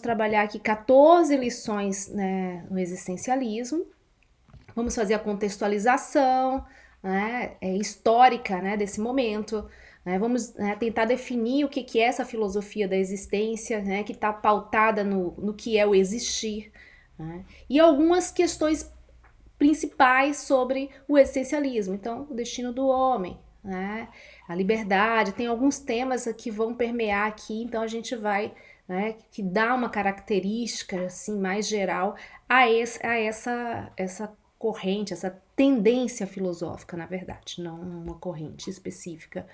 trabalhar aqui 14 lições, né, no existencialismo. Vamos fazer a contextualização, né, histórica, né, desse momento. Né, vamos, né, tentar definir o que é essa filosofia da existência, né, que está pautada no que é o existir. Né, e algumas questões principais sobre o existencialismo. Então, o destino do homem, né, a liberdade, tem alguns temas que vão permear aqui, então a gente vai, né, que dá uma característica assim mais geral a essa corrente, essa tendência filosófica, na verdade, não uma corrente específica.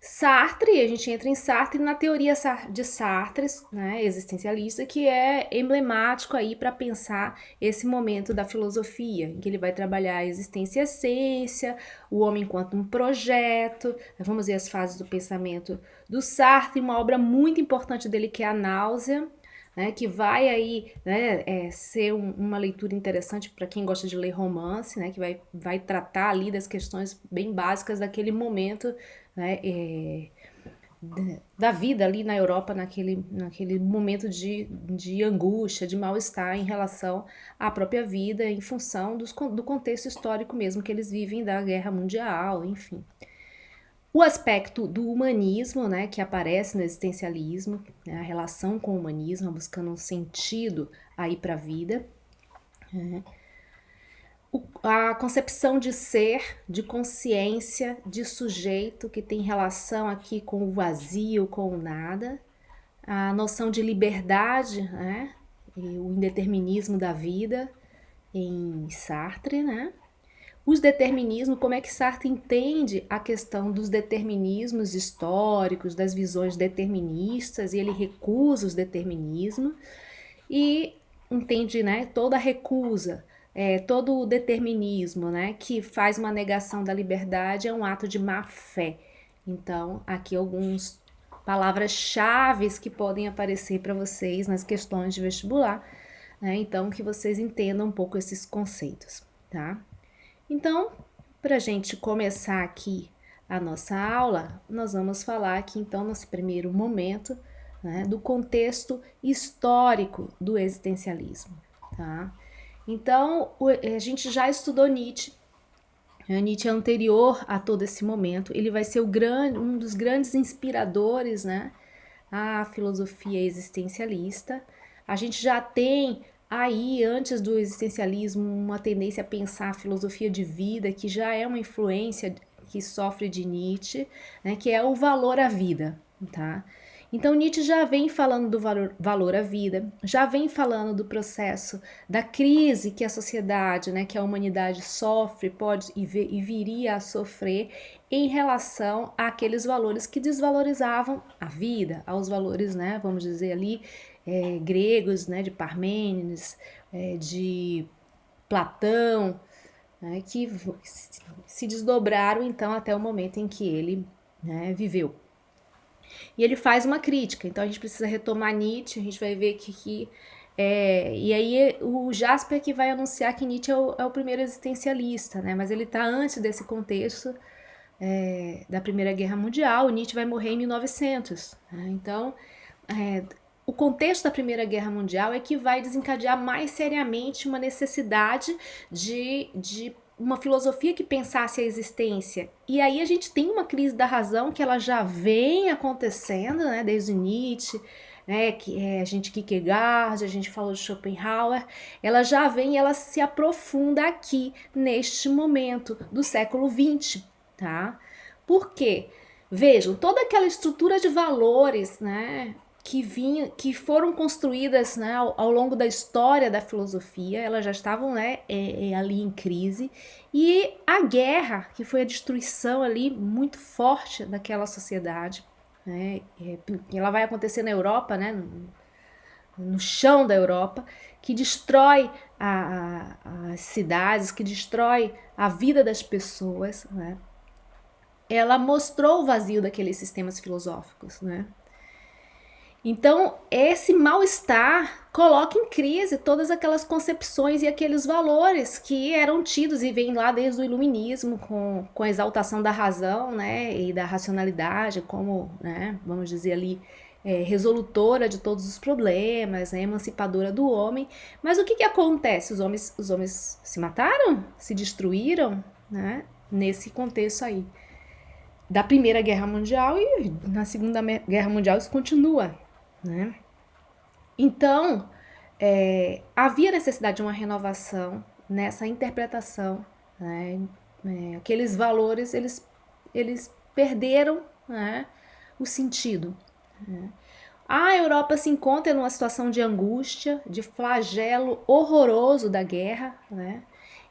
Sartre, a gente entra em Sartre na teoria de Sartre, né, existencialista, que é emblemático aí para pensar esse momento da filosofia, em que ele vai trabalhar a existência e a essência, o homem enquanto um projeto. Vamos ver as fases do pensamento do Sartre, uma obra muito importante dele que é a Náusea, né, que vai aí, né, ser uma leitura interessante para quem gosta de ler romance, né, que vai tratar ali das questões bem básicas daquele momento, né, da vida ali na Europa naquele momento de angústia, de mal-estar em relação à própria vida, em função do contexto histórico mesmo que eles vivem da Guerra Mundial, enfim. O aspecto do humanismo, né, que aparece no existencialismo, né, a relação com o humanismo, buscando um sentido aí para a vida. Né. A concepção de ser, de consciência, de sujeito, que tem relação aqui com o vazio, com o nada. A noção de liberdade, né, e o indeterminismo da vida em Sartre, né. Os determinismos, como é que Sartre entende a questão dos determinismos históricos, das visões deterministas, e ele recusa os determinismos e entende, né, toda a recusa, todo o determinismo, né, que faz uma negação da liberdade, é um ato de má fé. Então, aqui algumas palavras-chave que podem aparecer para vocês nas questões de vestibular, né, então que vocês entendam um pouco esses conceitos, tá? Então, para a gente começar aqui a nossa aula, nós vamos falar aqui então, nesse primeiro momento, né, do contexto histórico do existencialismo. Tá? Então, a gente já estudou Nietzsche. Nietzsche é anterior a todo esse momento, ele vai ser um dos grandes inspiradores, né, à filosofia existencialista. A gente já tem aí, antes do existencialismo, uma tendência a pensar a filosofia de vida, que já é uma influência que sofre de Nietzsche, né, que é o valor à vida, tá? Então Nietzsche já vem falando do valor à vida, já vem falando do processo da crise que a sociedade, né, que a humanidade sofre, pode e viria a sofrer em relação àqueles valores que desvalorizavam a vida, aos valores, né, vamos dizer ali, gregos, né, de Parmênides, de Platão, né, que se desdobraram então até o momento em que ele, né, viveu. E ele faz uma crítica, então a gente precisa retomar Nietzsche, a gente vai ver e aí o Jasper que vai anunciar que Nietzsche é o primeiro existencialista, né? Mas ele está antes desse contexto da Primeira Guerra Mundial, o Nietzsche vai morrer em 1900. Né? Então, o contexto da Primeira Guerra Mundial é que vai desencadear mais seriamente uma necessidade de uma filosofia que pensasse a existência. E aí a gente tem uma crise da razão que ela já vem acontecendo, né, desde Nietzsche, né, a gente Kierkegaard, a gente falou de Schopenhauer, ela já vem, ela se aprofunda aqui, neste momento do século XX, tá? Por quê? Vejam, toda aquela estrutura de valores, né, que foram construídas, né, ao longo da história da filosofia, elas já estavam, né, ali em crise, e a guerra, que foi a destruição ali muito forte daquela sociedade, né, ela vai acontecer na Europa, né, no chão da Europa, que destrói as cidades, que destrói a vida das pessoas, né, ela mostrou o vazio daqueles sistemas filosóficos, né. Então, esse mal-estar coloca em crise todas aquelas concepções e aqueles valores que eram tidos e vêm lá desde o iluminismo, com a exaltação da razão, né, e da racionalidade, como, né, vamos dizer ali, resolutora de todos os problemas, né, emancipadora do homem. Mas o que acontece? Os homens se mataram? Se destruíram? Né, nesse contexto aí da Primeira Guerra Mundial, e na Segunda Guerra Mundial isso continua, né? Então, havia necessidade de uma renovação nessa interpretação, né? Aqueles valores, eles perderam, né, o sentido, né? A Europa se encontra numa situação de angústia, de flagelo horroroso da guerra, né?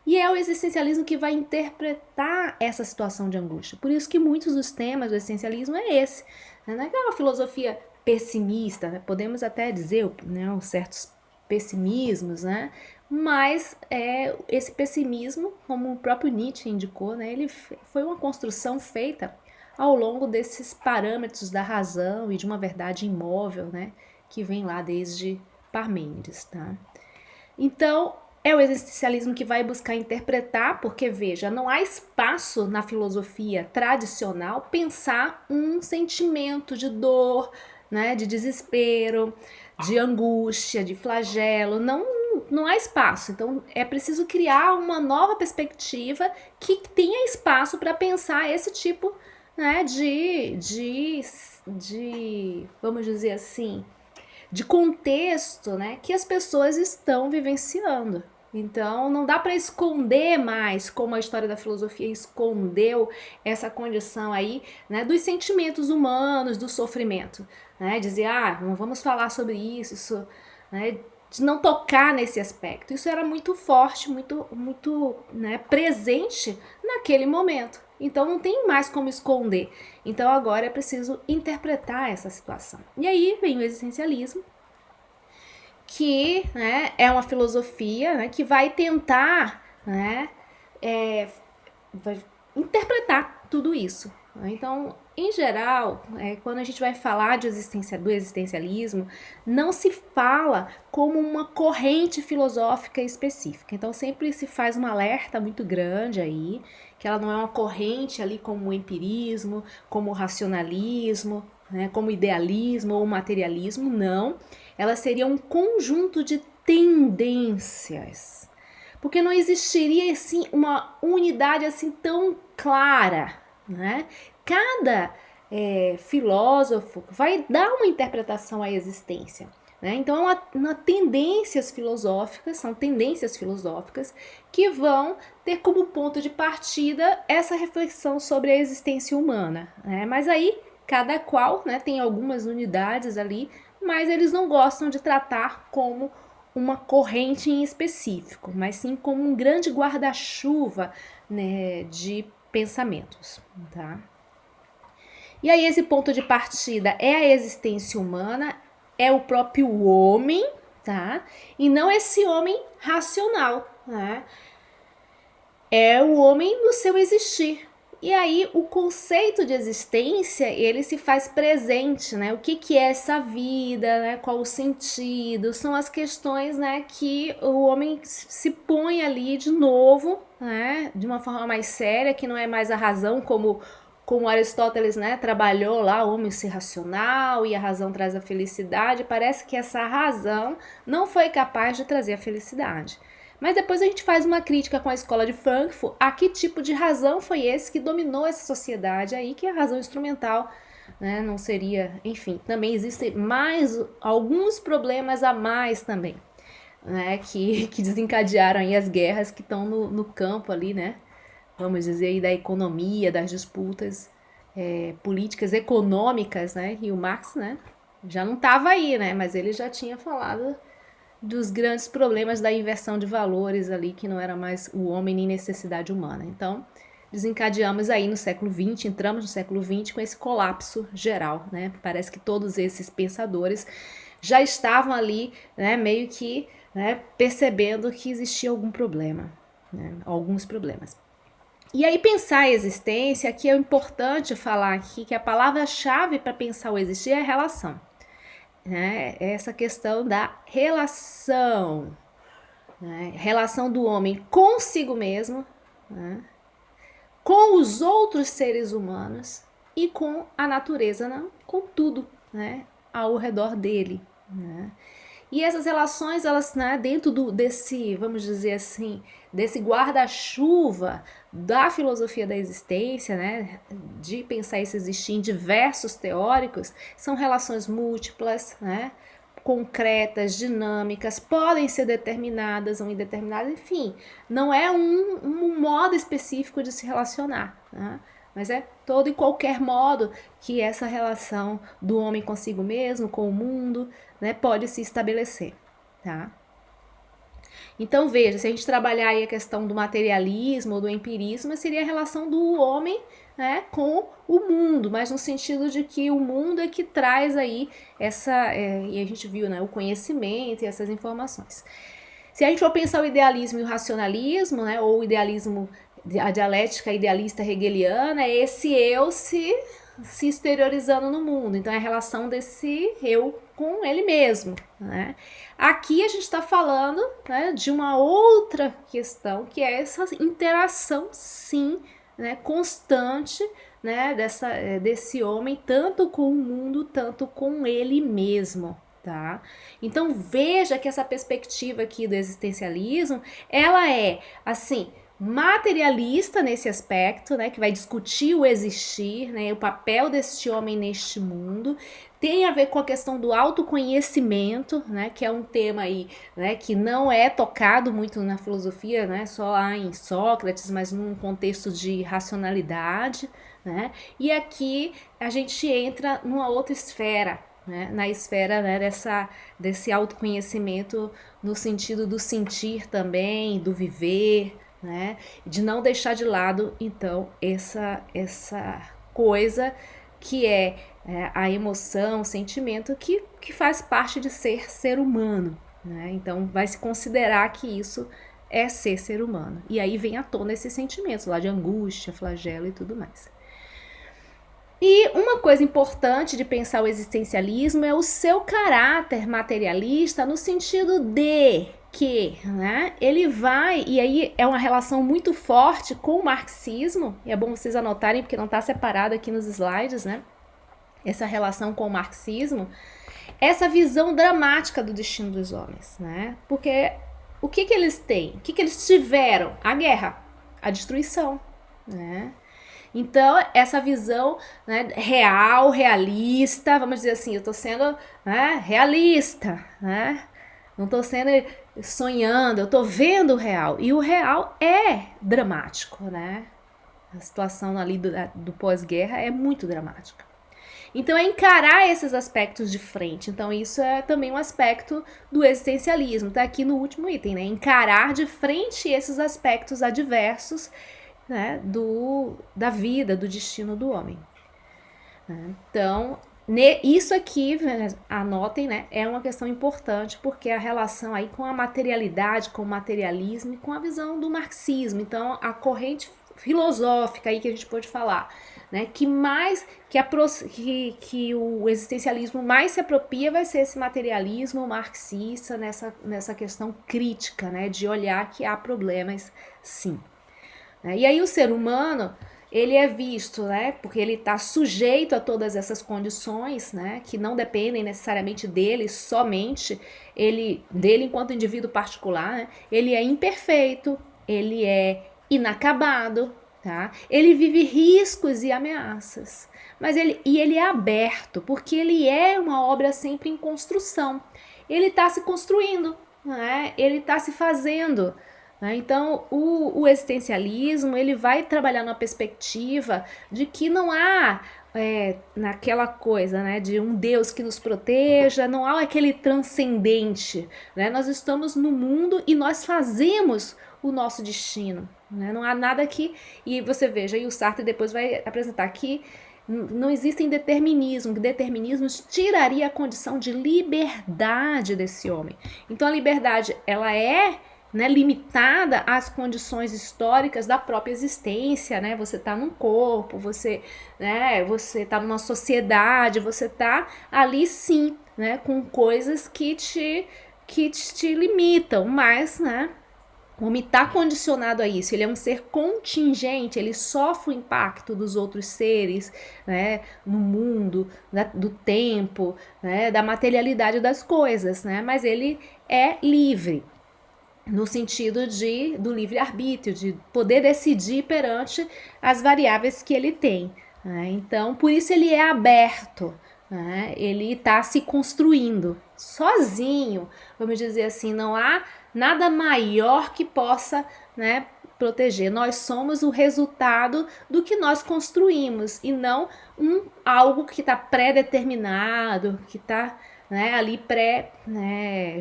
E é o existencialismo que vai interpretar essa situação de angústia. Por isso que muitos dos temas do existencialismo é esse. Não é uma filosofia pessimista, né? Podemos até dizer, né, certos pessimismos, né? Mas esse pessimismo, como o próprio Nietzsche indicou, né, ele foi uma construção feita ao longo desses parâmetros da razão e de uma verdade imóvel, né, que vem lá desde Parmênides, tá? Então, é o existencialismo que vai buscar interpretar, porque, veja, não há espaço na filosofia tradicional pensar um sentimento de dor, né, de desespero, de angústia, de flagelo. Não há espaço. Então, é preciso criar uma nova perspectiva que tenha espaço para pensar esse tipo, né, vamos dizer assim, de contexto, né, que as pessoas estão vivenciando. Então, não dá para esconder mais, como a história da filosofia escondeu essa condição aí, né, dos sentimentos humanos, do sofrimento, né, dizer, não vamos falar sobre isso, né, de não tocar nesse aspecto. Isso era muito forte, muito, né, presente naquele momento. Então não tem mais como esconder. Então agora é preciso interpretar essa situação. E aí vem o existencialismo, que, né, é uma filosofia, né, que vai tentar, né, vai interpretar tudo isso. Então, em geral, quando a gente vai falar do existencialismo, não se fala como uma corrente filosófica específica. Então, sempre se faz um alerta muito grande aí, que ela não é uma corrente ali como o empirismo, como o racionalismo, né, como o idealismo ou o materialismo, não. Ela seria um conjunto de tendências, porque não existiria assim uma unidade assim tão clara, né? Cada filósofo vai dar uma interpretação à existência, né? Então são tendências filosóficas que vão ter como ponto de partida essa reflexão sobre a existência humana, né? Mas aí cada qual, né, tem algumas unidades ali, mas eles não gostam de tratar como uma corrente em específico, mas sim como um grande guarda-chuva, né, de pensamentos, tá? E aí esse ponto de partida é a existência humana, é o próprio homem, tá? E não esse homem racional, né? É o homem no seu existir. E aí o conceito de existência, ele se faz presente, né? O que é essa vida, né? Qual o sentido? São as questões, né, que o homem se põe ali de novo, né, de uma forma mais séria, que não é mais a razão como Aristóteles, né, trabalhou lá, o homem ser racional e a razão traz a felicidade. Parece que essa razão não foi capaz de trazer a felicidade. Mas depois a gente faz uma crítica com a escola de Frankfurt a que tipo de razão foi esse que dominou essa sociedade aí, que a razão instrumental, né, não seria, enfim, também existem mais alguns problemas a mais também, né, que desencadearam aí as guerras que estão no campo ali, né, vamos dizer aí da economia, das disputas políticas econômicas, né, e o Marx, né, já não estava aí, né, mas ele já tinha falado dos grandes problemas da inversão de valores ali, que não era mais o homem nem necessidade humana. Então, desencadeamos aí no século XX, entramos no século XX com esse colapso geral, né? Parece que todos esses pensadores já estavam ali, né, meio que, né, percebendo que existia algum problema, né, alguns problemas. E aí pensar a existência, aqui é importante falar aqui que a palavra-chave para pensar o existir é a relação. Né? Essa questão da relação, né? Relação do homem consigo mesmo, né? Com os outros seres humanos e com a natureza, né? Com tudo, né? ao redor dele, né? E essas relações, elas, né, dentro desse, vamos dizer assim, desse guarda-chuva da filosofia da existência, né, de pensar isso existir em diversos teóricos, são relações múltiplas, né, concretas, dinâmicas, podem ser determinadas ou indeterminadas, enfim, não é um modo específico de se relacionar, né? Mas é todo e qualquer modo que essa relação do homem consigo mesmo, com o mundo, né, pode se estabelecer, tá? Então veja, se a gente trabalhar aí a questão do materialismo ou do empirismo, seria a relação do homem, né, com o mundo, mas no sentido de que o mundo é que traz aí e a gente viu, né, o conhecimento e essas informações. Se a gente for pensar o idealismo e o racionalismo, né, ou o idealismo, a dialética idealista hegeliana, é esse eu se exteriorizando no mundo. Então é a relação desse eu com ele mesmo, né? Aqui a gente está falando, né, de uma outra questão, que é essa interação, sim, né, constante, né, desse homem, tanto com o mundo, tanto com ele mesmo. Tá? Então veja que essa perspectiva aqui do existencialismo, ela é assim materialista nesse aspecto, né, que vai discutir o existir, né, o papel deste homem neste mundo, tem a ver com a questão do autoconhecimento, né, que é um tema aí, né, que não é tocado muito na filosofia, né, só lá em Sócrates, mas num contexto de racionalidade, né, e aqui a gente entra numa outra esfera, né, na esfera, né, desse autoconhecimento no sentido do sentir também, do viver, né, de não deixar de lado, então, essa coisa que é a emoção, o sentimento que faz parte de ser humano, né? Então vai se considerar que isso é ser humano. E aí vem à tona esses sentimentos lá de angústia, flagelo e tudo mais. E uma coisa importante de pensar o existencialismo é o seu caráter materialista no sentido de que, né, ele vai, e aí é uma relação muito forte com o marxismo, e é bom vocês anotarem porque não está separado aqui nos slides, né, essa relação com o marxismo, essa visão dramática do destino dos homens, né, porque o que eles têm? O que eles tiveram? A guerra, a destruição, né. Então, essa visão, né, real, realista, vamos dizer assim, eu estou sendo, né, realista, né? Não estou sendo sonhando, eu estou vendo o real. E o real é dramático, né? A situação ali do pós-guerra é muito dramática. Então, é encarar esses aspectos de frente. Então, isso é também um aspecto do existencialismo. Tá aqui no último item, né? Encarar de frente esses aspectos adversos, né, da vida, do destino do homem. Então, isso aqui, anotem, né, é uma questão importante, porque a relação aí com a materialidade, com o materialismo e com a visão do marxismo. Então, a corrente filosófica aí que a gente pode falar, né, que o existencialismo mais se apropria vai ser esse materialismo marxista nessa questão crítica, né, de olhar que há problemas, sim. E aí o ser humano, ele é visto, né, porque ele está sujeito a todas essas condições, né, que não dependem necessariamente dele somente, dele enquanto indivíduo particular, né, ele é imperfeito, ele é inacabado, tá? Ele vive riscos e ameaças, mas ele é aberto, porque ele é uma obra sempre em construção, ele está se construindo, né, ele está se fazendo. Então, o existencialismo, ele vai trabalhar numa perspectiva de que não há naquela coisa, né, de um Deus que nos proteja, não há aquele transcendente, né? Nós estamos no mundo e nós fazemos o nosso destino, né? Não há nada que... E você veja, e o Sartre depois vai apresentar que não existem determinismo, que determinismo tiraria a condição de liberdade desse homem. Então, a liberdade, ela é... né, limitada às condições históricas da própria existência, né? Você tá num corpo, você tá numa sociedade, você tá ali sim, né, com coisas que te limitam, mas, né, O homem está condicionado a isso, ele é um ser contingente, ele sofre o impacto dos outros seres, né, no mundo, do tempo, né, da materialidade das coisas, né, mas ele é livre, no sentido do livre-arbítrio, de poder decidir perante as variáveis que ele tem. Né? Então, por isso ele é aberto, né? Ele está se construindo sozinho, vamos dizer assim, não há nada maior que possa, né, proteger. Nós somos o resultado do que nós construímos e não algo que está pré-determinado, que está, né, ali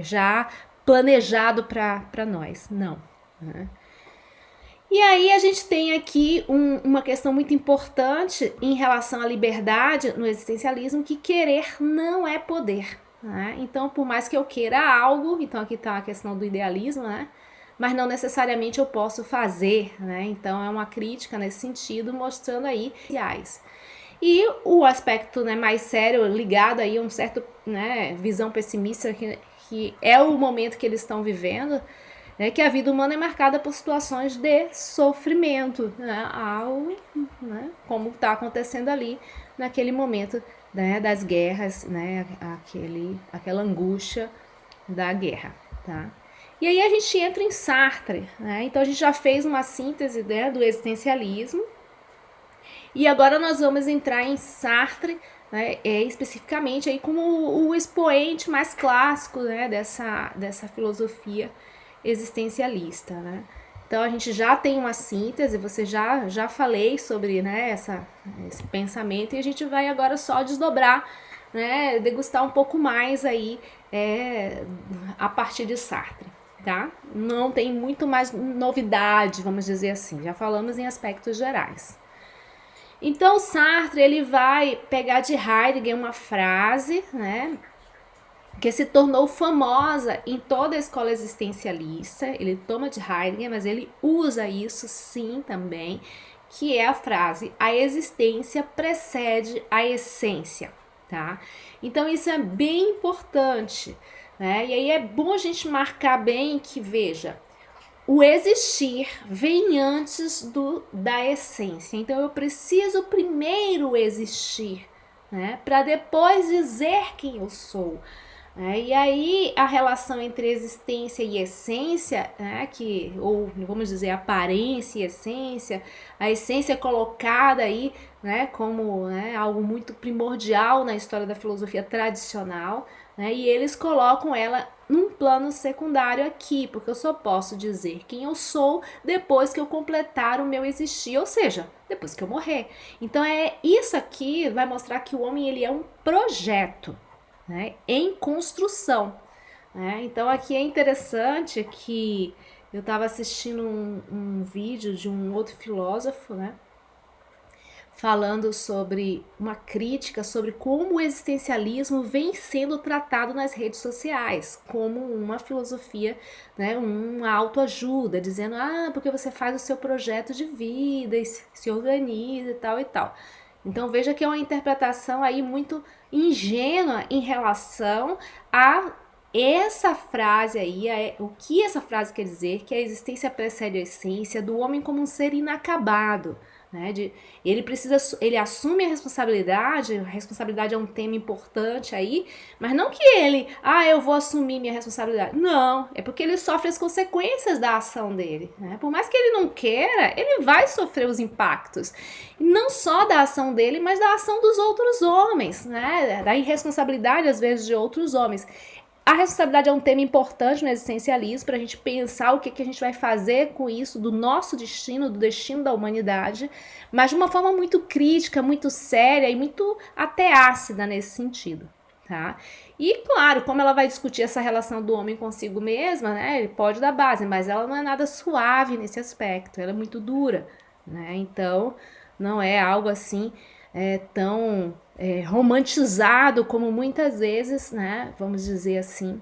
já planejado para nós. Não. Né? E aí a gente tem aqui uma questão muito importante em relação à liberdade no existencialismo, que querer não é poder. Né? Então, por mais que eu queira algo, então aqui está a questão do idealismo, né? Mas não necessariamente eu posso fazer. Né? Então é uma crítica nesse sentido, mostrando aí reais. E o aspecto, né, mais sério, ligado aí a um certo, né, visão pessimista, que é o momento que eles estão vivendo, né, que a vida humana é marcada por situações de sofrimento, né, né, como está acontecendo ali naquele momento, né, das guerras, né, aquela angústia da guerra. Tá? E aí a gente entra em Sartre, né, então a gente já fez uma síntese, né, do existencialismo, e agora nós vamos entrar em Sartre, né, especificamente aí como o expoente mais clássico, né, dessa filosofia existencialista. Né? Então a gente já tem uma síntese, você já falei sobre, né, esse pensamento, e a gente vai agora só desdobrar, né, degustar um pouco mais aí a partir de Sartre. Tá? Não tem muito mais novidade, vamos dizer assim, já falamos em aspectos gerais. Então Sartre ele vai pegar de Heidegger uma frase, né, que se tornou famosa em toda a escola existencialista. Ele toma de Heidegger, mas ele usa isso sim também, que é a frase: a existência precede a essência. Tá? Então isso é bem importante, né? E aí é bom a gente marcar bem que, veja, o existir vem antes da essência. Então eu preciso primeiro existir, né, para depois dizer quem eu sou. E aí a relação entre existência e essência, né, ou vamos dizer aparência e essência, a essência colocada aí, né, como, né, algo muito primordial na história da filosofia tradicional, né, e eles colocam ela num plano secundário aqui, porque eu só posso dizer quem eu sou depois que eu completar o meu existir, ou seja, depois que eu morrer. Então isso aqui vai mostrar que o homem ele é um projeto, né, em construção. Né? Então aqui é interessante que eu estava assistindo um vídeo de um outro filósofo, né, falando sobre uma crítica sobre como o existencialismo vem sendo tratado nas redes sociais, como uma filosofia, né, uma autoajuda, dizendo, porque você faz o seu projeto de vida e se organiza e tal e tal. Então veja que é uma interpretação aí muito ingênua em relação a essa frase aí, o que essa frase quer dizer, que a existência precede a essência do homem como um ser inacabado. Né, ele assume a responsabilidade é um tema importante aí, mas não que eu vou assumir minha responsabilidade. Não, é porque ele sofre as consequências da ação dele. Né? Por mais que ele não queira, ele vai sofrer os impactos. Não só da ação dele, mas da ação dos outros homens, né? Da irresponsabilidade, às vezes, de outros homens. A responsabilidade é um tema importante no existencialismo para a gente pensar o que a gente vai fazer com isso, do nosso destino, do destino da humanidade, mas de uma forma muito crítica, muito séria e muito até ácida nesse sentido. Tá? E claro, como ela vai discutir essa relação do homem consigo mesma, né, ele pode dar base, mas ela não é nada suave nesse aspecto, ela é muito dura. Né? Então, não é algo assim tão romantizado como muitas vezes, né, vamos dizer assim,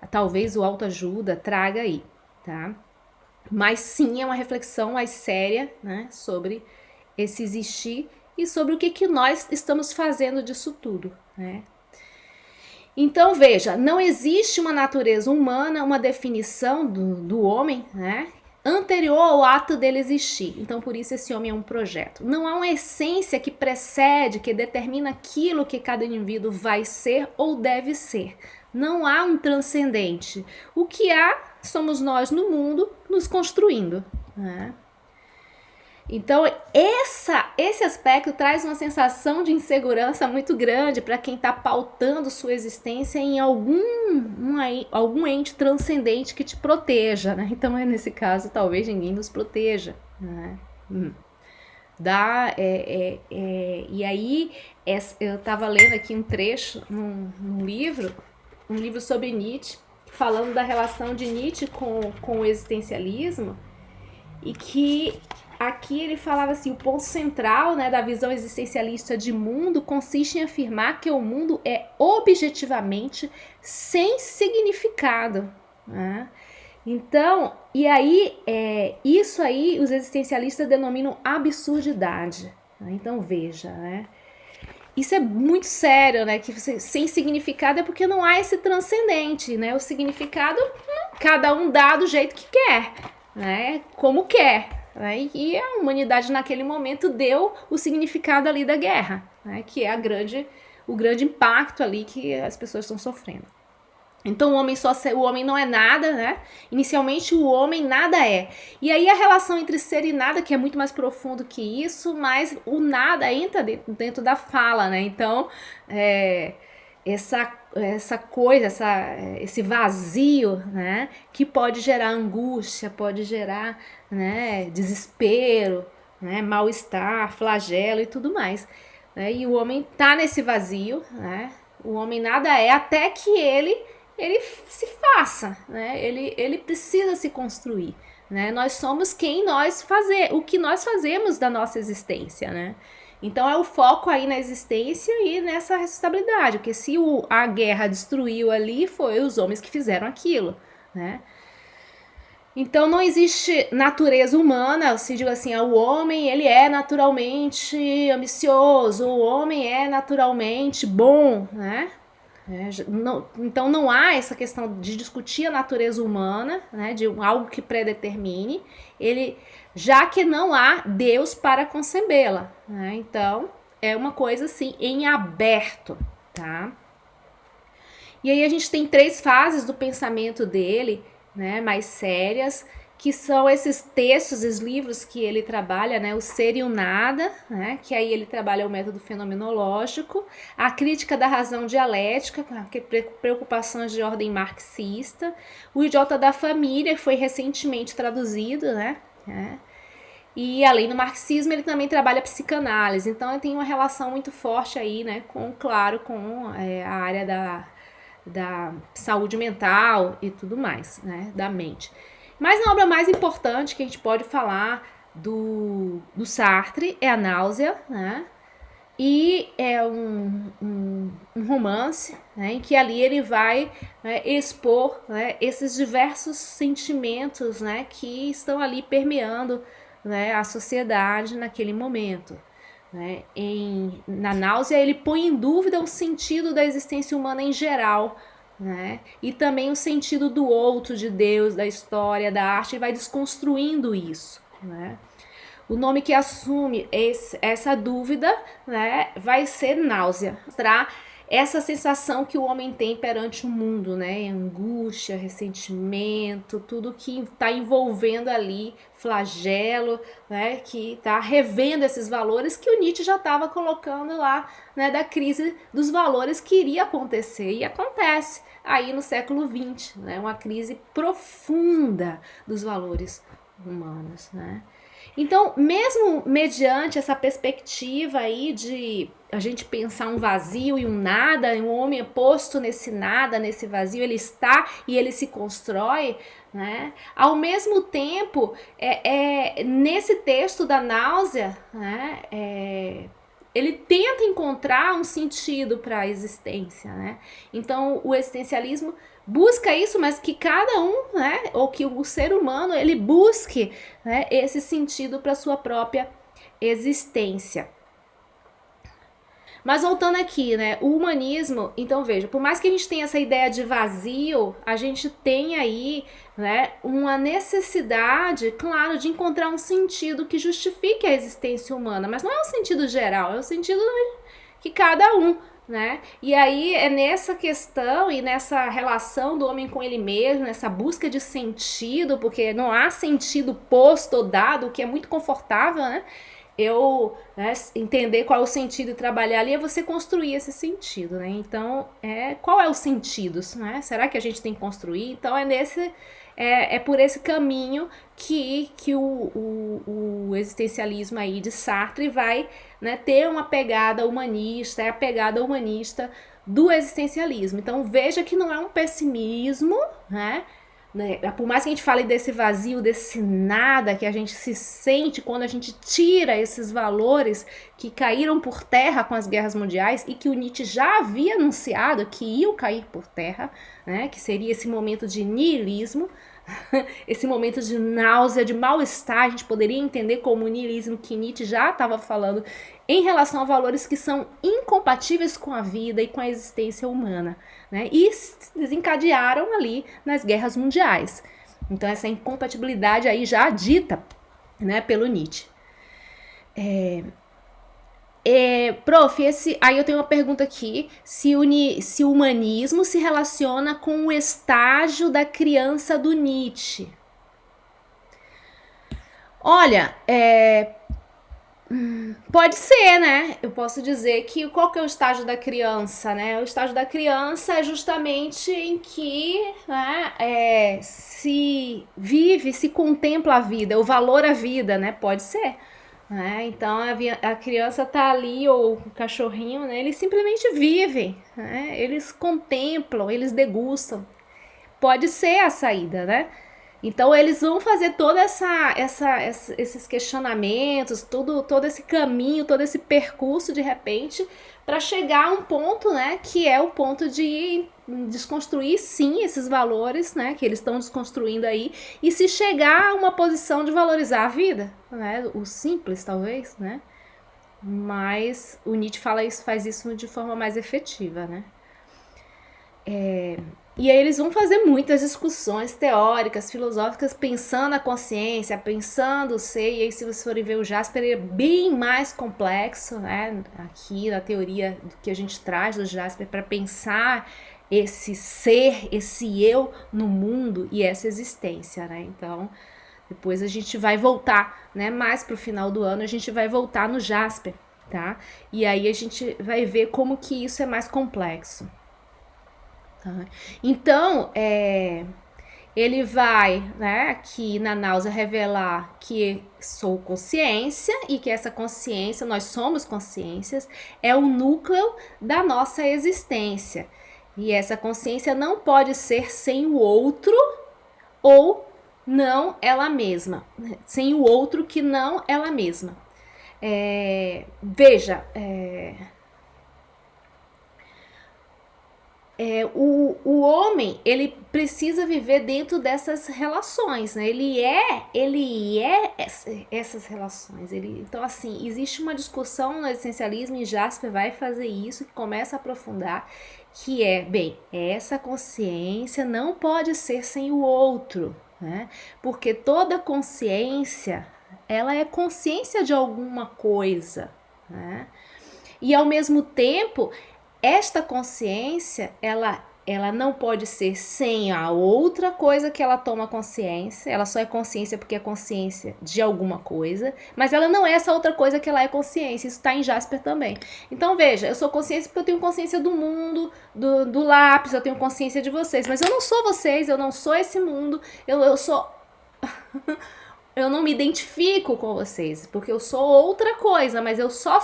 talvez o autoajuda traga aí, tá? Mas sim é uma reflexão mais séria, né, sobre esse existir e sobre o que nós estamos fazendo disso tudo, né? Então, veja, não existe uma natureza humana, uma definição do homem, né, anterior ao ato dele existir. Então, por isso esse homem é um projeto. Não há uma essência que precede, que determina aquilo que cada indivíduo vai ser ou deve ser. Não há um transcendente. O que há somos nós no mundo nos construindo, né? Então, esse aspecto traz uma sensação de insegurança muito grande para quem está pautando sua existência em algum ente transcendente que te proteja, né? Então, nesse caso, talvez ninguém nos proteja, né? E aí, eu estava lendo aqui um trecho num livro, um livro sobre Nietzsche, falando da relação de Nietzsche com o existencialismo, e que aqui ele falava assim, o ponto central, né, da visão existencialista de mundo consiste em afirmar que o mundo é objetivamente sem significado, né? Então, e aí, isso aí os existencialistas denominam absurdidade, né? Então veja, né? Isso é muito sério, né? Que sem significado é porque não há esse transcendente, né? O significado, cada um dá do jeito que quer, né? Como quer, né? E a humanidade naquele momento deu o significado ali da guerra, né? Que é o grande impacto ali que as pessoas estão sofrendo. Então o homem não é nada, né? Inicialmente o homem nada é. E aí a relação entre ser e nada, que é muito mais profundo que isso, mas o nada entra dentro da fala, né? Então, essa coisa, esse vazio, né? Que pode gerar angústia, pode gerar, né, desespero, né, mal-estar, flagelo e tudo mais, né? E o homem tá nesse vazio, né? O homem nada é até que ele se faça, né? Ele precisa se construir, né? Nós somos o que nós fazemos da nossa existência, né? Então é o foco aí na existência e nessa responsabilidade, porque se a guerra destruiu ali, foi os homens que fizeram aquilo, né? Então não existe natureza humana, se digo assim, o homem ele é naturalmente ambicioso, o homem é naturalmente bom, né? Então não há essa questão de discutir a natureza humana, né, de algo que predetermine, já que não há Deus para concebê-la, né? Então é uma coisa assim em aberto, tá? E aí a gente tem 3 fases do pensamento dele, né, mais sérias, que são esses textos, esses livros que ele trabalha, né, o Ser e o Nada, né, que aí ele trabalha o método fenomenológico, a crítica da razão dialética, que preocupações de ordem marxista, o Idiota da Família, que foi recentemente traduzido, né, e além do marxismo ele também trabalha a psicanálise, então ele tem uma relação muito forte aí, né, com a área da saúde mental e tudo mais, né, da mente. Mas a obra mais importante que a gente pode falar do Sartre é A Náusea, né? E é um romance, né, em que ali ele vai, né, expor, né, esses diversos sentimentos, né, que estão ali permeando, né, a sociedade naquele momento. Né? Na Náusea ele põe em dúvida o sentido da existência humana em geral, né? E também o sentido do outro, de Deus, da história, da arte, e vai desconstruindo isso, né? O nome que assume essa dúvida, né, vai ser náusea, mostrar essa sensação que o homem tem perante o mundo, né? Angústia, ressentimento, tudo que está envolvendo ali, flagelo, né? Que está revendo esses valores que o Nietzsche já estava colocando lá, né? Da crise dos valores que iria acontecer e acontece aí no século XX, né? Uma crise profunda dos valores humanos, né? Então, mesmo mediante essa perspectiva aí de a gente pensar um vazio e um nada, um homem posto nesse nada, nesse vazio, ele está e ele se constrói, né? Ao mesmo tempo, nesse texto da náusea, né, ele tenta encontrar um sentido para a existência, né? Então, o existencialismo busca isso, mas que cada um, né, ou que o ser humano, ele busque, né, esse sentido para sua própria existência. Mas voltando aqui, né, o humanismo, então veja, por mais que a gente tenha essa ideia de vazio, a gente tem aí, né, uma necessidade, claro, de encontrar um sentido que justifique a existência humana, mas não é um sentido geral, é um sentido que cada um, né? E aí é nessa questão e nessa relação do homem com ele mesmo, nessa busca de sentido, porque não há sentido posto ou dado, o que é muito confortável, né? Eu, né, entender qual é o sentido e trabalhar ali é você construir esse sentido, né? Então, qual é o sentido, né? Será que a gente tem que construir? Então, é por esse caminho que o existencialismo aí de Sartre vai, né, ter uma pegada humanista, é a pegada humanista do existencialismo. Então, veja que não é um pessimismo, né? Por mais que a gente fale desse vazio, desse nada que a gente se sente quando a gente tira esses valores que caíram por terra com as guerras mundiais e que o Nietzsche já havia anunciado que iam cair por terra, né, que seria esse momento de niilismo, esse momento de náusea, de mal-estar, a gente poderia entender como o niilismo que Nietzsche já estava falando em relação a valores que são incompatíveis com a vida e com a existência humana, né? E desencadearam ali nas guerras mundiais. Então essa incompatibilidade aí já dita, né, pelo Nietzsche. Prof, aí eu tenho uma pergunta aqui, se o humanismo se relaciona com o estágio da criança do Nietzsche. Olha, pode ser, né? Eu posso dizer que qual que é o estágio da criança, né? O estágio da criança é justamente em que, né, se vive, se contempla a vida, o valor à vida, né? Pode ser. Então a criança tá ali, ou o cachorrinho, né? Eles simplesmente vivem, né? Eles contemplam, eles degustam. Pode ser a saída, né? Então eles vão fazer todo esses questionamentos, todo esse caminho, todo esse percurso de repente para chegar a um ponto, né, que é o ponto de desconstruir sim esses valores, né, que eles estão desconstruindo aí, e se chegar a uma posição de valorizar a vida, né, o simples talvez, né, mas o Nietzsche faz isso de forma mais efetiva, né. E aí eles vão fazer muitas discussões teóricas, filosóficas, pensando a consciência, pensando o ser, e aí se vocês forem ver o Jasper, ele é bem mais complexo, né, aqui na teoria que a gente traz do Jasper para pensar esse ser, esse eu no mundo e essa existência, né, então depois a gente vai voltar, né, mais pro final do ano a gente vai voltar no Jasper, tá, e aí a gente vai ver como que isso é mais complexo. Então, ele vai, né, aqui na náusea revelar que sou consciência e que essa consciência, nós somos consciências, é o núcleo da nossa existência. E essa consciência não pode ser sem o outro ou não ela mesma. Sem o outro que não ela mesma. Veja, o homem, ele precisa viver dentro dessas relações, né? Ele é essas relações. Então, assim, existe uma discussão no existencialismo e Jasper vai fazer isso, que começa a aprofundar, que essa consciência não pode ser sem o outro, né? Porque toda consciência, ela é consciência de alguma coisa, né? E ao mesmo tempo, esta consciência, ela não pode ser sem a outra coisa que ela toma consciência. Ela só é consciência porque é consciência de alguma coisa, mas ela não é essa outra coisa que ela é consciência. Isso está em Jasper também. Então veja, eu sou consciência porque eu tenho consciência do mundo, do lápis, eu tenho consciência de vocês, mas eu não sou vocês, eu não sou esse mundo, eu sou... Eu não me identifico com vocês, porque eu sou outra coisa, mas eu só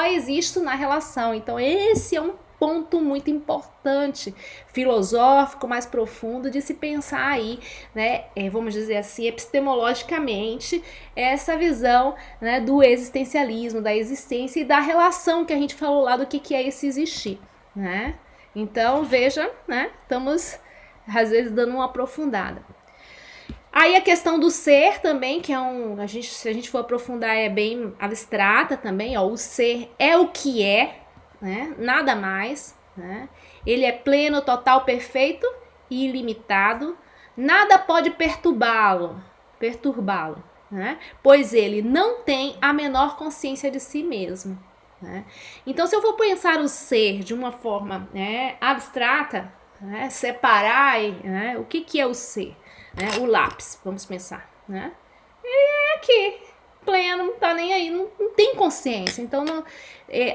existo na relação. Então esse é um ponto muito importante, filosófico, mais profundo, de se pensar aí, né, vamos dizer assim, epistemologicamente, essa visão, né, do existencialismo, da existência e da relação que a gente falou lá do que é esse existir, né? Então, veja, né, estamos às vezes dando uma aprofundada. Aí a questão do ser também, que é se a gente for aprofundar, é bem abstrata também, ó. O ser é o que é, né? Nada mais, né? Ele é pleno, total, perfeito e ilimitado. Nada pode perturbá-lo, né? Pois ele não tem a menor consciência de si mesmo, né? Então, se eu for pensar o ser de uma forma, né, abstrata, né, separar, né, o que é o ser? Né? O lápis, vamos pensar, né? Ele é aqui, pleno, não tá nem aí, não tem consciência. Então,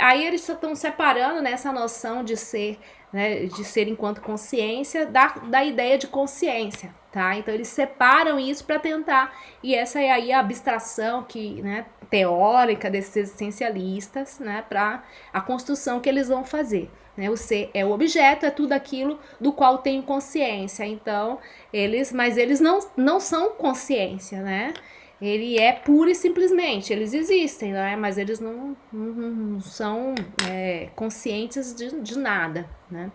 aí eles só estão separando, né, essa noção de ser, né, de ser enquanto consciência da ideia de consciência, tá? Então eles separam isso para tentar, e essa é aí a abstração que, né, teórica desses existencialistas, né, para a construção que eles vão fazer. Né? O ser é o objeto, é tudo aquilo do qual tenho consciência. Então, mas eles não são consciência, né? Ele é pura e simplesmente, eles existem, né? Mas eles não são conscientes de nada, né?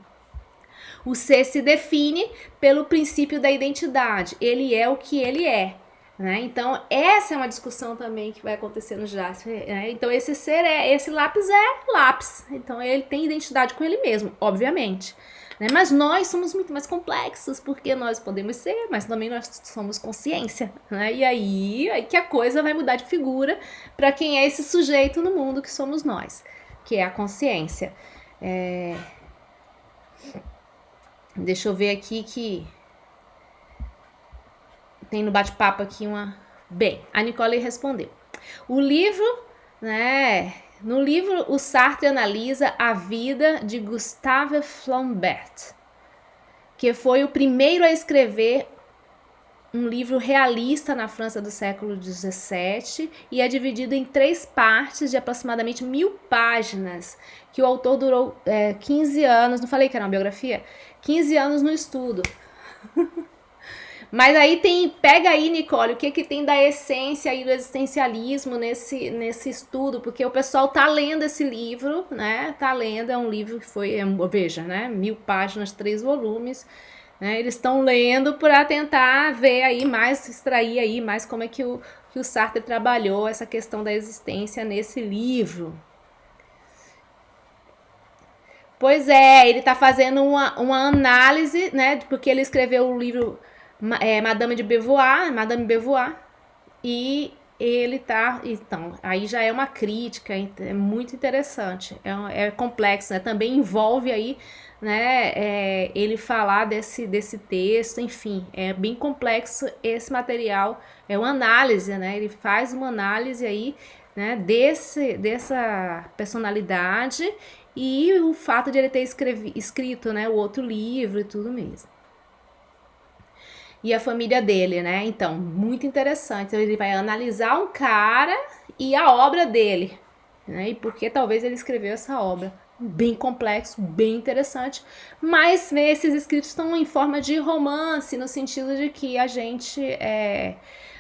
O ser se define pelo princípio da identidade, ele é o que ele é. Né? Então, essa é uma discussão também que vai acontecer no Jasper. Né? Então, esse lápis é lápis. Então, ele tem identidade com ele mesmo, obviamente. Né? Mas nós somos muito mais complexos, porque nós podemos ser, mas também nós somos consciência. Né? E aí que a coisa vai mudar de figura para quem é esse sujeito no mundo que somos nós, que é a consciência. Deixa eu ver aqui que tem no bate-papo aqui uma... Bem, a Nicole respondeu. O livro, né... No livro, o Sartre analisa a vida de Gustave Flaubert, que foi o primeiro a escrever um livro realista na França do século XVII e é dividido em 3 partes de aproximadamente 1000 páginas, que o autor durou 15 anos, não falei que era uma biografia? 15 anos no estudo. Mas aí pega aí, Nicole, o que tem da essência aí do existencialismo nesse estudo, porque o pessoal tá lendo esse livro, né? Tá lendo, é um livro que veja, né? 1000 páginas, 3 volumes, né? Eles estão lendo para tentar ver aí mais, extrair aí mais como é que o Sartre trabalhou essa questão da existência nesse livro. Pois é, ele tá fazendo uma análise, né? Porque ele escreveu o livro Madame Beauvoir, e ele tá... Então, aí já é uma crítica, é muito interessante, é complexo, né? Também envolve aí, né, ele falar desse texto, enfim, é bem complexo esse material, é uma análise, né? Ele faz uma análise aí, né, dessa personalidade e o fato de ele ter escrito, né, o outro livro e tudo mesmo. E a família dele, né? Então, muito interessante. Então, ele vai analisar um cara e a obra dele, né? E por que talvez ele escreveu essa obra. Bem complexo, bem interessante. Mas esses escritos estão em forma de romance, no sentido de que a gente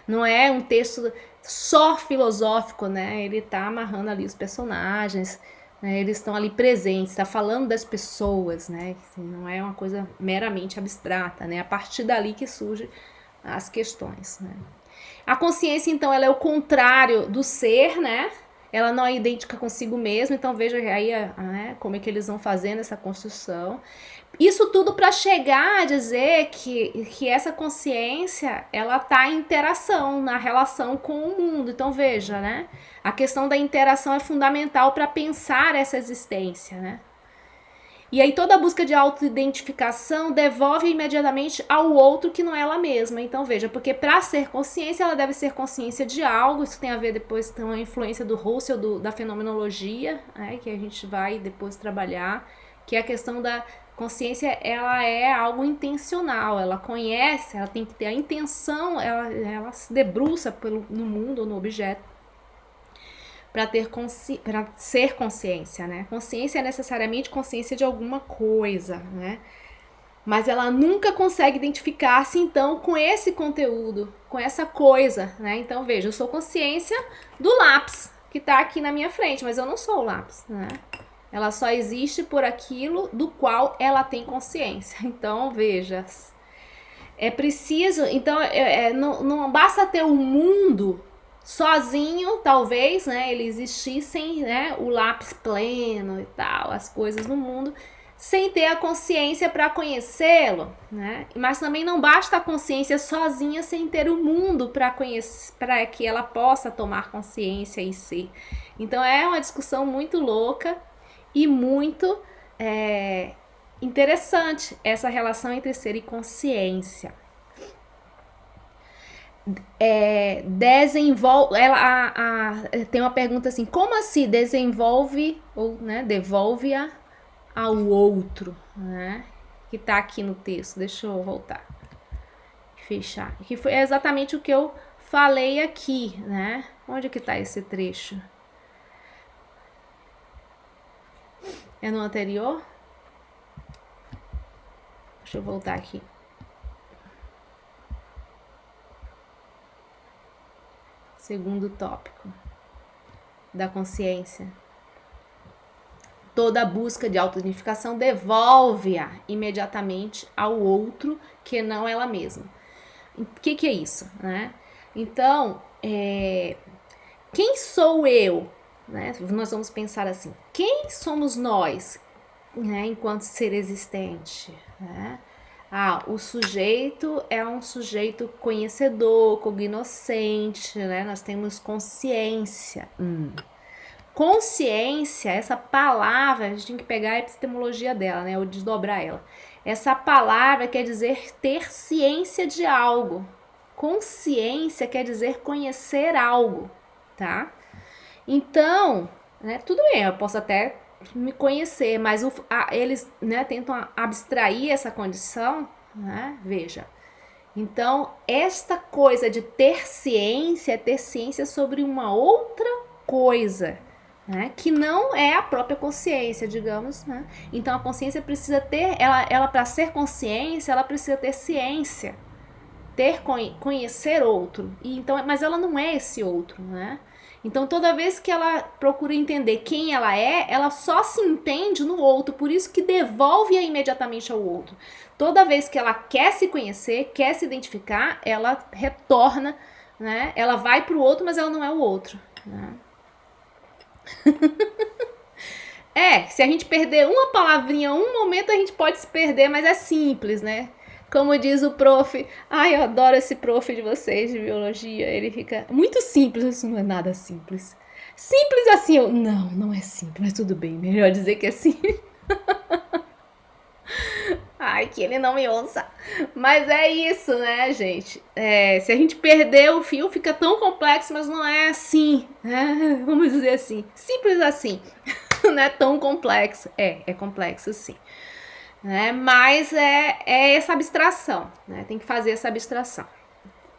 não é um texto só filosófico, né? Ele tá amarrando ali os personagens, né? Eles estão ali presentes, está falando das pessoas, né? Assim, não é uma coisa meramente abstrata, né? A partir dali que surgem as questões, né? A consciência, então, ela é o contrário do ser, né? Ela não é idêntica consigo mesma, então veja aí né, como é que eles vão fazendo essa construção. Isso tudo para chegar a dizer que essa consciência, ela tá em interação, na relação com o mundo. Então veja, né? A questão da interação é fundamental para pensar essa existência, né? E aí toda a busca de autoidentificação devolve imediatamente ao outro que não é ela mesma. Então veja, porque para ser consciência, ela deve ser consciência de algo. Isso tem a ver depois com a influência do Husserl, da fenomenologia, né, que a gente vai depois trabalhar, que é a questão da consciência, ela é algo intencional, ela conhece, ela tem que ter a intenção, ela se debruça no mundo, no objeto, para ser consciência, né? Consciência é necessariamente consciência de alguma coisa, né? Mas ela nunca consegue identificar-se, então, com esse conteúdo, com essa coisa, né? Então, veja, eu sou consciência do lápis que tá aqui na minha frente, mas eu não sou o lápis, né? Ela só existe por aquilo do qual ela tem consciência. Então, veja, É preciso, então, não basta ter o mundo sozinho, talvez, né, ele existissem, né, o lápis pleno e tal, as coisas no mundo, sem ter a consciência para conhecê-lo, né? Mas também não basta a consciência sozinha sem ter o mundo para conhecer, para que ela possa tomar consciência e ser. Então é uma discussão muito louca e muito interessante essa relação entre ser e consciência. Desenvolve, tem uma pergunta assim, como assim desenvolve ou, né, devolve-a ao outro, né, que tá aqui no texto. Deixa eu voltar, fechar, que foi exatamente o que eu falei aqui, né? Onde que tá esse trecho? É no anterior? Deixa eu voltar aqui. Segundo tópico da consciência. Toda busca de autoidentificação devolve-a imediatamente ao outro que não ela mesma. O que é isso, né? Então, quem sou eu? Né? Nós vamos pensar assim, quem somos nós, né, enquanto ser existente? Né? O sujeito é um sujeito conhecedor, cognoscente, né? Nós temos consciência. Consciência, essa palavra, a gente tem que pegar a epistemologia dela, né? Ou desdobrar ela. Essa palavra quer dizer ter ciência de algo. Consciência quer dizer conhecer algo, tá? Então, né, tudo bem, eu posso até me conhecer, mas eles, né, tentam abstrair essa condição, né? Veja. Então, esta coisa de ter ciência é ter ciência sobre uma outra coisa, né, que não é a própria consciência, digamos, né? Então a consciência precisa ter, ela para ser consciência, ela precisa ter ciência, conhecer outro. E então, mas ela não é esse outro, né? Então toda vez que ela procura entender quem ela é, ela só se entende no outro, por isso que devolve-a imediatamente ao outro. Toda vez que ela quer se conhecer, quer se identificar, ela retorna, né? Ela vai para o outro, mas ela não é o outro, né? Se a gente perder uma palavrinha, um momento a gente pode se perder, mas é simples, né? Como diz o prof, eu adoro esse prof de vocês de biologia, ele fica muito simples, isso não é nada simples. Simples assim, não é simples, mas tudo bem, melhor dizer que é simples. Ai, que ele não me ouça. Mas é isso, né, gente? Se a gente perder o fio, fica tão complexo, mas não é assim, né? Vamos dizer assim, simples assim. Não é tão complexo. É complexo sim. Né? Mas é essa abstração, né? Tem que fazer essa abstração.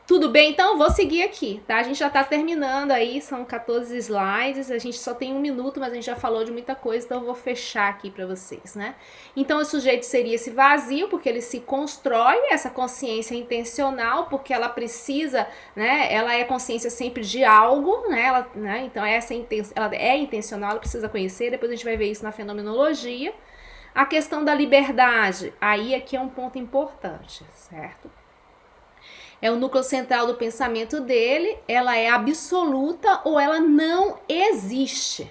Tudo bem? Então, vou seguir aqui, tá? A gente já tá terminando aí, são 14 slides, a gente só tem 1 minuto, mas a gente já falou de muita coisa, então eu vou fechar aqui para vocês, né? Então, o sujeito seria esse vazio, porque ele se constrói, essa consciência intencional, porque ela precisa, né? Ela é consciência sempre de algo, né? Então, ela é intencional, ela precisa conhecer, depois a gente vai ver isso na fenomenologia. A questão da liberdade, aí aqui é um ponto importante, certo? É o núcleo central do pensamento dele, ela é absoluta ou ela não existe,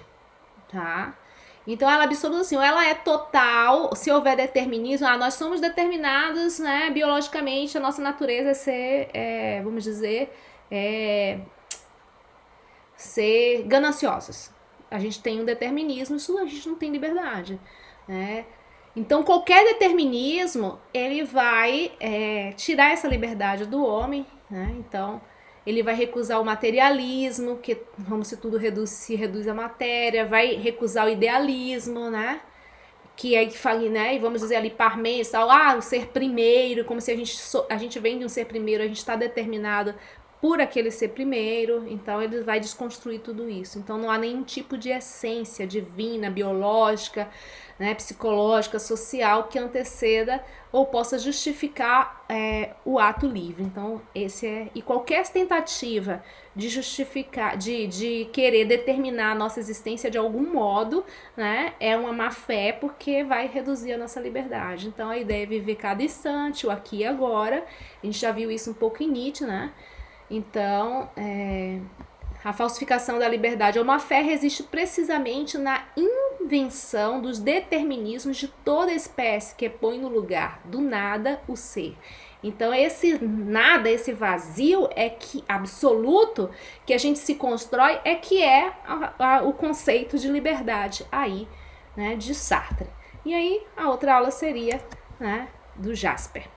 tá? Então ela é absoluta assim, ou ela é total, se houver determinismo, nós somos determinados, né, biologicamente, a nossa natureza é ser, vamos dizer, ser gananciosos. A gente tem um determinismo, isso a gente não tem liberdade, né? Então, qualquer determinismo, ele vai tirar essa liberdade do homem, né? Então, ele vai recusar o materialismo, que como se tudo se reduz à matéria, vai recusar o idealismo, né? Que é que fala, né? E vamos dizer ali, Parmênides, o ser primeiro, como se a gente vem de um ser primeiro, a gente está determinado por aquele ser primeiro, então ele vai desconstruir tudo isso. Então não há nenhum tipo de essência divina, biológica, né, psicológica, social que anteceda ou possa justificar o ato livre. Então e qualquer tentativa de justificar, de querer determinar a nossa existência de algum modo, né, é uma má fé, porque vai reduzir a nossa liberdade. Então a ideia é viver cada instante, o aqui e agora. A gente já viu isso um pouco em Nietzsche, né? Então, a falsificação da liberdade ou má fé resiste precisamente na invenção dos determinismos de toda espécie que põe no lugar do nada o ser. Então esse nada, esse vazio absoluto que a gente se constrói que é o conceito de liberdade aí, né, de Sartre. E aí a outra aula seria, né, do Jasper.